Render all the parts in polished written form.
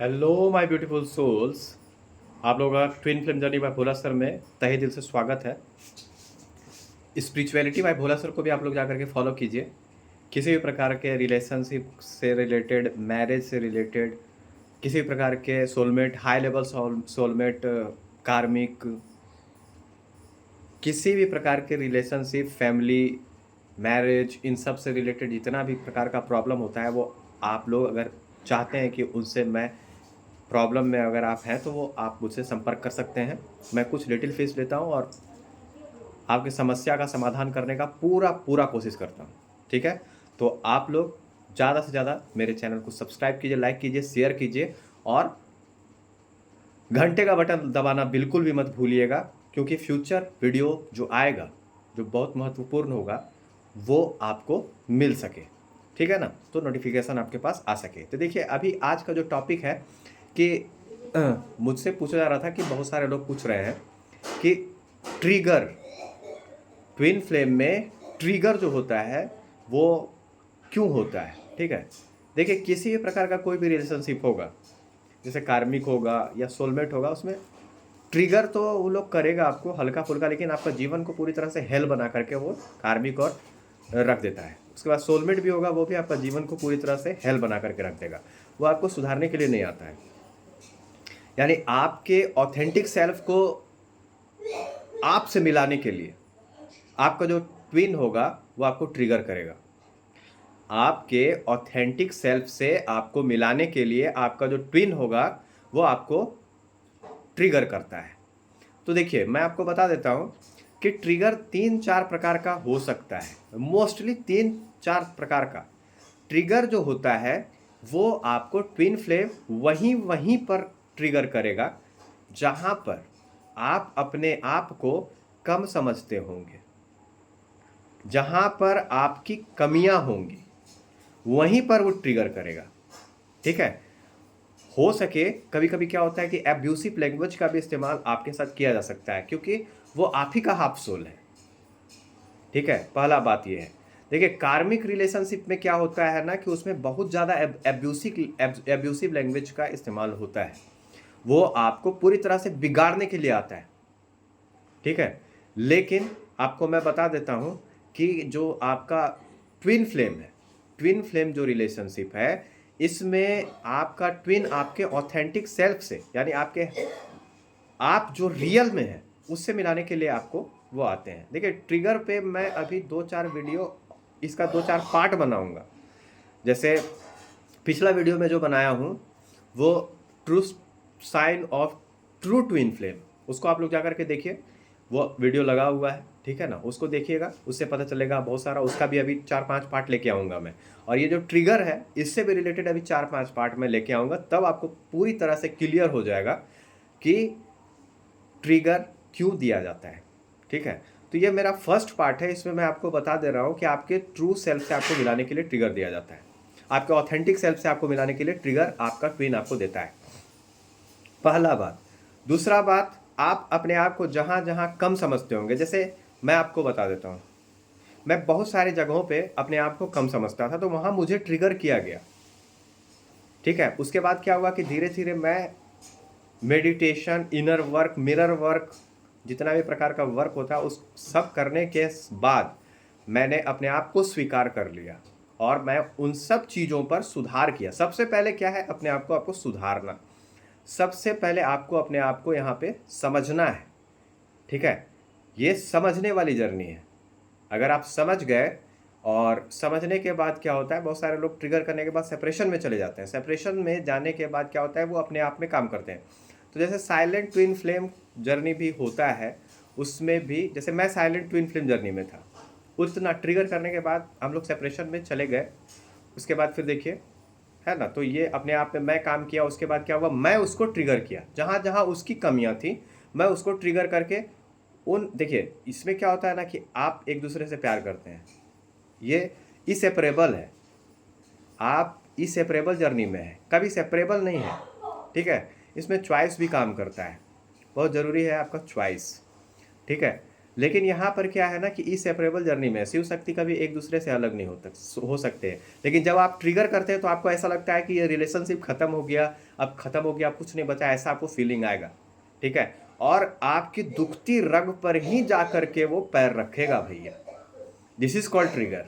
Hello my beautiful souls. आप लोगों का ट्विन फिल्म जर्नी बाय भोला सर में तहे दिल से स्वागत है। स्पिरिचुअलिटी बाय भोला सर को भी आप लोग जा करके फॉलो कीजिए। किसी भी प्रकार के रिलेशनशिप से रिलेटेड, मैरिज से रिलेटेड, किसी भी प्रकार के सोलमेट, हाई लेवल सोलमेट, कार्मिक, किसी भी प्रकार के रिलेशनशिप, फैमिली, मैरिज, इन सब से रिलेटेड जितना भी प्रकार का प्रॉब्लम होता है, वो आप लोग अगर चाहते हैं कि उनसे मैं प्रॉब्लम में अगर आप हैं तो वो आप मुझसे संपर्क कर सकते हैं। मैं कुछ लिटिल फीस लेता हूँ और आपकी समस्या का समाधान करने का पूरा पूरा कोशिश करता हूँ। ठीक है, तो आप लोग ज़्यादा से ज़्यादा मेरे चैनल को सब्सक्राइब कीजिए, लाइक कीजिए, शेयर कीजिए और घंटे का बटन दबाना बिल्कुल भी मत भूलिएगा, क्योंकि फ्यूचर वीडियो जो आएगा, जो बहुत महत्वपूर्ण होगा, वो आपको मिल सके। ठीक है ना, तो नोटिफिकेशन आपके पास आ सके। तो देखिए, अभी आज का जो टॉपिक है कि मुझसे पूछा जा रहा था कि बहुत सारे लोग पूछ रहे हैं कि ट्रिगर, ट्विन फ्लेम में ट्रिगर जो होता है वो क्यों होता है। ठीक है, देखिए, किसी भी प्रकार का कोई भी रिलेशनशिप होगा, जैसे कार्मिक होगा या सोलमेट होगा, उसमें ट्रिगर तो वो लोग करेगा आपको हल्का फुल्का, लेकिन आपका जीवन को पूरी तरह से हेल बना करके वो कार्मिक और रख देता है। उसके बाद सोलमेट भी होगा, वो भी आपका जीवन को पूरी तरह से हेल बना करके रख देगा। वो आपको सुधारने के लिए नहीं आता है। यानी आपके ऑथेंटिक सेल्फ को आपसे मिलाने के लिए आपका जो ट्विन होगा वो आपको ट्रिगर करेगा। आपके ऑथेंटिक सेल्फ से आपको मिलाने के लिए आपका जो ट्विन होगा वो आपको ट्रिगर करता है। तो देखिए, मैं आपको बता देता हूं कि ट्रिगर 3-4 प्रकार का हो सकता है। मोस्टली 3-4 प्रकार का ट्रिगर जो होता है वो आपको ट्विन फ्लेम वहीं वहीं पर ट्रिगर करेगा जहां पर आप अपने आप को कम समझते होंगे, जहां पर आपकी कमियां होंगी, वहीं पर वो ट्रिगर करेगा। ठीक है, हो सके कभी कभी क्या होता है कि एब्यूसिव लैंग्वेज का भी इस्तेमाल आपके साथ किया जा सकता है, क्योंकि वो आप ही का हाफ सोल है। ठीक है, पहला बात ये है। देखिए, कार्मिक रिलेशनशिप में क्या होता है ना कि उसमें बहुत ज़्यादा एब्यूसिव लैंग्वेज का इस्तेमाल होता है। वो आपको पूरी तरह से बिगाड़ने के लिए आता है। ठीक है, लेकिन आपको मैं बता देता हूँ कि जो आपका ट्विन फ्लेम है, ट्विन फ्लेम जो रिलेशनशिप है, इसमें आपका ट्विन आपके ऑथेंटिक सेल्फ से, यानी आपके आप जो रियल में है उससे मिलाने के लिए आपको वो आते हैं। देखिए, ट्रिगर पे मैं अभी 2-4 वीडियो, इसका 2-4 पार्ट बनाऊंगा। जैसे पिछला वीडियो में जो बनाया हूँ वो true sign of true twin flame, उसको आप लोग जाकर के देखिए, वो वीडियो लगा हुआ है। ठीक है ना, उसको देखिएगा, उससे पता चलेगा बहुत सारा। उसका भी अभी 4-5 पार्ट लेके आऊँगा मैं। और ये जो ट्रिगर है इससे भी रिलेटेड अभी 4-5 पार्ट मैं लेके आऊँगा, तब आपको पूरी तरह से क्लियर हो जाएगा कि ट्रिगर क्यों दिया जाता है। ठीक है, तो ये मेरा फर्स्ट पार्ट है। इसमें मैं आपको बता दे रहा हूँ कि आपके ट्रू सेल्फ से आपको मिलाने के लिए ट्रिगर दिया जाता है। आपके ऑथेंटिक सेल्फ से आपको मिलाने के लिए ट्रिगर आपका ट्विन आपको देता है, पहला बात। दूसरा बात, आप अपने आप को जहां जहां कम समझते होंगे, जैसे मैं आपको बता देता हूं, मैं बहुत सारे जगहों पे अपने आप को कम समझता था, तो वहां मुझे ट्रिगर किया गया। ठीक है, उसके बाद क्या हुआ कि धीरे धीरे मैं meditation, inner work, mirror work, जितना भी प्रकार का वर्क होता है उस सब करने के बाद मैंने अपने आप को स्वीकार कर लिया और मैं उन सब चीज़ों पर सुधार किया। सबसे पहले क्या है, अपने आप को आपको सुधारना। सबसे पहले आपको अपने आप को यहाँ पे समझना है। ठीक है, ये समझने वाली जर्नी है। अगर आप समझ गए, और समझने के बाद क्या होता है, बहुत सारे लोग ट्रिगर करने के बाद सेपरेशन में चले जाते हैं। सेपरेशन में जाने के बाद क्या होता है, वो अपने आप में काम करते हैं। तो जैसे साइलेंट ट्विन फ्लेम जर्नी भी होता है, उसमें भी जैसे मैं साइलेंट ट्विन फ्लेम जर्नी में था, उतना ट्रिगर करने के बाद हम लोग सेपरेशन में चले गए। उसके बाद फिर देखिए, है ना, तो ये अपने आप में मैं काम किया। उसके बाद क्या हुआ, मैं उसको ट्रिगर किया, जहाँ जहाँ उसकी कमियाँ थी मैं उसको ट्रिगर करके उन, देखिए इसमें क्या होता है ना कि आप एक दूसरे से प्यार करते हैं, ये इसेपरेबल है। आप इसेपरेबल जर्नी में है, कभी सेपरेबल नहीं है। ठीक है, इसमें चॉइस भी काम करता है, बहुत ज़रूरी है आपका चॉइस। ठीक है, लेकिन यहाँ पर क्या है ना कि इनसेपरेबल जर्नी में शिव शक्ति कभी एक दूसरे से अलग नहीं हो सकते हैं। लेकिन जब आप ट्रिगर करते हैं तो आपको ऐसा लगता है कि ये रिलेशनशिप खत्म हो गया, अब खत्म हो गया, अब कुछ नहीं बचा, ऐसा आपको फीलिंग आएगा। ठीक है, और आपकी दुखती रग पर ही जा करके वो पैर रखेगा भैया। This is called trigger.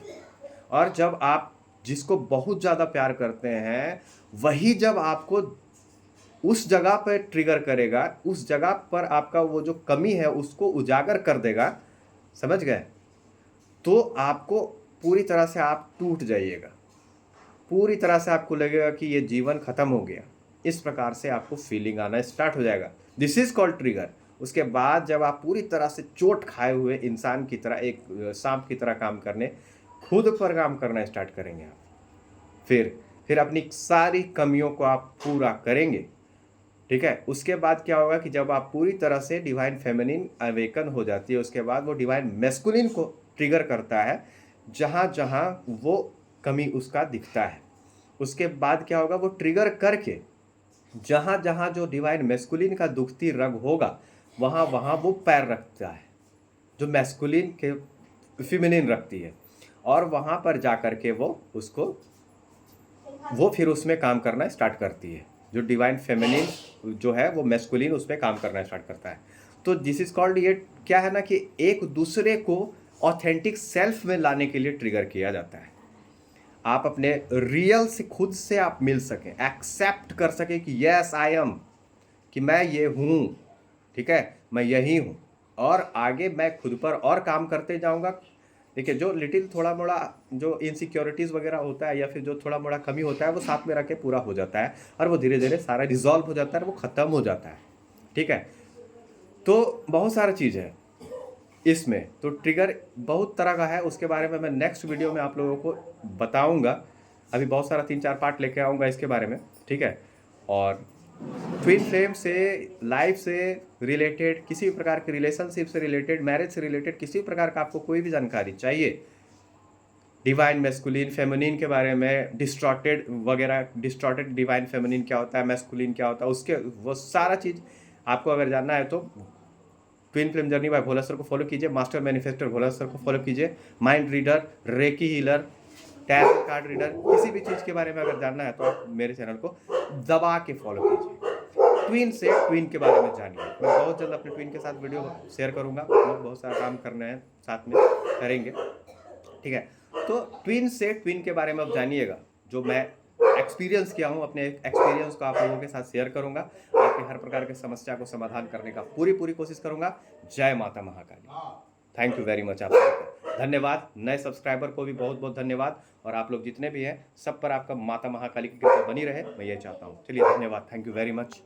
और जब आप जिसको बहुत ज्यादा प्यार करते हैं, वही जब आपको उस जगह पर ट्रिगर करेगा, उस जगह पर आपका वो जो कमी है उसको उजागर कर देगा, समझ गए, तो आपको पूरी तरह से आप टूट जाइएगा, पूरी तरह से आपको लगेगा कि ये जीवन खत्म हो गया। इस प्रकार से आपको फीलिंग आना स्टार्ट हो जाएगा। This is called trigger. उसके बाद जब आप पूरी तरह से चोट खाए हुए इंसान की तरह, एक सांप की तरह काम करने, खुद पर काम करना स्टार्ट करेंगे आप। फिर अपनी सारी कमियों को आप पूरा करेंगे। ठीक है, उसके बाद क्या होगा कि जब आप पूरी तरह से डिवाइन फेमिनिन अवेकन हो जाती है, उसके बाद वो डिवाइन मैस्कुलिन को ट्रिगर करता है जहां जहां वो कमी उसका दिखता है। उसके बाद क्या होगा, वो ट्रिगर करके जहां जहां जो डिवाइन मैस्कुलिन का दुखती रग होगा, वहां वहां वो पैर रखता है जो मैस्कुलिन के फिमिनिन रखती है, और वहां पर जाकर के वो फिर उसमें काम करना स्टार्ट करती है। जो डिवाइन फेमिनिन जो है वो मैस्कुलिन उस पर काम करना स्टार्ट करता है। तो दिस इज कॉल्ड, ये क्या है ना कि एक दूसरे को ऑथेंटिक सेल्फ में लाने के लिए ट्रिगर किया जाता है। आप अपने रियल से खुद से आप मिल सकें, एक्सेप्ट कर सकें कि यस आई एम, कि मैं ये हूँ, ठीक है, मैं यही हूँ, और आगे मैं खुद पर और काम करते जाऊँगा। देखिए, जो लिटिल थोड़ा मोड़ा जो इनसिक्योरिटीज़ वगैरह होता है या फिर जो थोड़ा मोड़ा कमी होता है, वो साथ में रख के पूरा हो जाता है, और वो धीरे धीरे सारा रिजॉल्व हो जाता है, और वो ख़त्म हो जाता है। ठीक है, तो बहुत सारा चीज़ है इसमें। तो ट्रिगर बहुत तरह का है, उसके बारे में मैं नेक्स्ट वीडियो में आप लोगों को बताऊंगा। अभी बहुत सारा 3-4 पार्ट लेके आऊँगा इसके बारे में। ठीक है, और ट्विन फ्लेम से, लाइफ से रिलेटेड, किसी भी प्रकार के रिलेशनशिप से रिलेटेड, मैरिज से रिलेटेड किसी भी प्रकार का आपको कोई भी जानकारी चाहिए, डिवाइन मैस्कुलिन फेमिनिन के बारे में, डिस्टॉर्टेड वगैरह, डिस्टॉर्टेड डिवाइन फेमिनिन क्या होता है, मैस्कुलिन क्या होता है, उसके वो सारा चीज़ आपको अगर जानना है तो ट्विन फ्लेम जर्नी बाय भोला सर को फॉलो कीजिए, मास्टर मैनिफेस्टर भोला सर को फॉलो कीजिए, mind reader, recce healer, tarot card reader, किसी भी चीज़ के बारे में अगर जानना है तो आप मेरे चैनल को दबा के फॉलो कीजिए। ट्विन से ट्विन के बारे में जानिए। मैं बहुत जल्द अपने ट्विन के साथ वीडियो शेयर करूंगा, हम लोग बहुत सारा काम करना है, साथ में करेंगे। ठीक है, तो ट्विन से ट्विन के बारे में अब जानिएगा, जो मैं एक्सपीरियंस किया हूँ, अपने एक्सपीरियंस को आप लोगों के साथ शेयर करूंगा, आपके हर प्रकार की समस्या को समाधान करने का पूरी कोशिश करूंगा। जय माता Mahakali. Thank you very much आप सबको, धन्यवाद। नए सब्सक्राइबर को भी बहुत बहुत धन्यवाद, और आप लोग जितने भी हैं सब पर आपका माता महाकाली की कृपा बनी रहे, मैं ये चाहता हूँ। चलिए, धन्यवाद, थैंक यू वेरी मच।